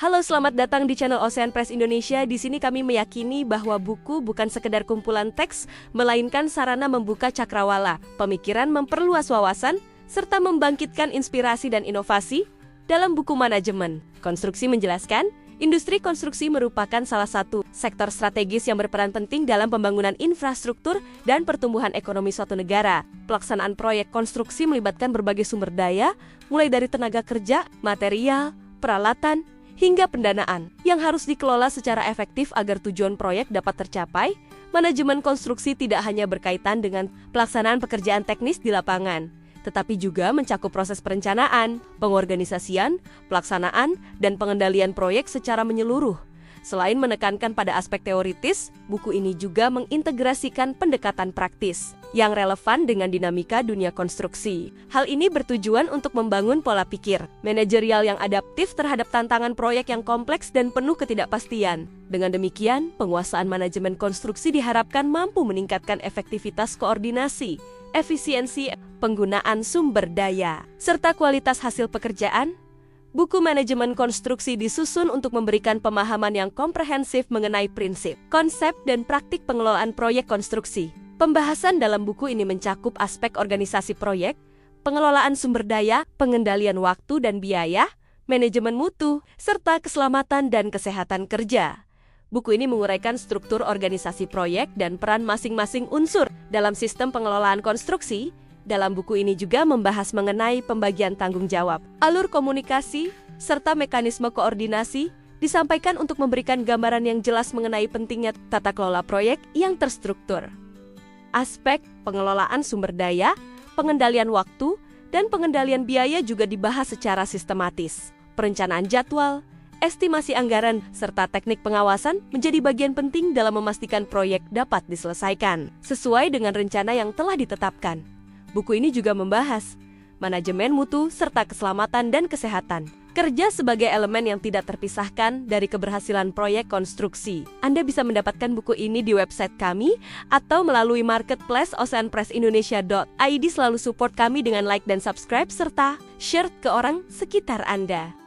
Halo, selamat datang di channel Ocean Press Indonesia. Di sini kami meyakini bahwa buku bukan sekedar kumpulan teks, melainkan sarana membuka cakrawala, pemikiran, memperluas wawasan, serta membangkitkan inspirasi dan inovasi. Dalam buku Manajemen Konstruksi menjelaskan, industri konstruksi merupakan salah satu sektor strategis yang berperan penting dalam pembangunan infrastruktur dan pertumbuhan ekonomi suatu negara. Pelaksanaan proyek konstruksi melibatkan berbagai sumber daya, mulai dari tenaga kerja, material, peralatan, hingga pendanaan, yang harus dikelola secara efektif agar tujuan proyek dapat tercapai. Manajemen konstruksi tidak hanya berkaitan dengan pelaksanaan pekerjaan teknis di lapangan, tetapi juga mencakup proses perencanaan, pengorganisasian, pelaksanaan, dan pengendalian proyek secara menyeluruh. Selain menekankan pada aspek teoritis, buku ini juga mengintegrasikan pendekatan praktis yang relevan dengan dinamika dunia konstruksi. Hal ini bertujuan untuk membangun pola pikir manajerial yang adaptif terhadap tantangan proyek yang kompleks dan penuh ketidakpastian. Dengan demikian, penguasaan manajemen konstruksi diharapkan mampu meningkatkan efektivitas koordinasi, efisiensi penggunaan sumber daya, serta kualitas hasil pekerjaan. Buku Manajemen Konstruksi disusun untuk memberikan pemahaman yang komprehensif mengenai prinsip, konsep, dan praktik pengelolaan proyek konstruksi. Pembahasan dalam buku ini mencakup aspek organisasi proyek, pengelolaan sumber daya, pengendalian waktu dan biaya, manajemen mutu, serta keselamatan dan kesehatan kerja. Buku ini menguraikan struktur organisasi proyek dan peran masing-masing unsur dalam sistem pengelolaan konstruksi. Dalam buku ini juga membahas mengenai pembagian tanggung jawab, alur komunikasi, serta mekanisme koordinasi, disampaikan untuk memberikan gambaran yang jelas mengenai pentingnya tata kelola proyek yang terstruktur. Aspek pengelolaan sumber daya, pengendalian waktu, dan pengendalian biaya juga dibahas secara sistematis. Perencanaan jadwal, estimasi anggaran, serta teknik pengawasan menjadi bagian penting dalam memastikan proyek dapat diselesaikan sesuai dengan rencana yang telah ditetapkan. Buku ini juga membahas manajemen mutu serta keselamatan dan kesehatan kerja sebagai elemen yang tidak terpisahkan dari keberhasilan proyek konstruksi. Anda bisa mendapatkan buku ini di website kami atau melalui marketplace oceanpressindonesia.id. Selalu support kami dengan like dan subscribe serta share ke orang sekitar Anda.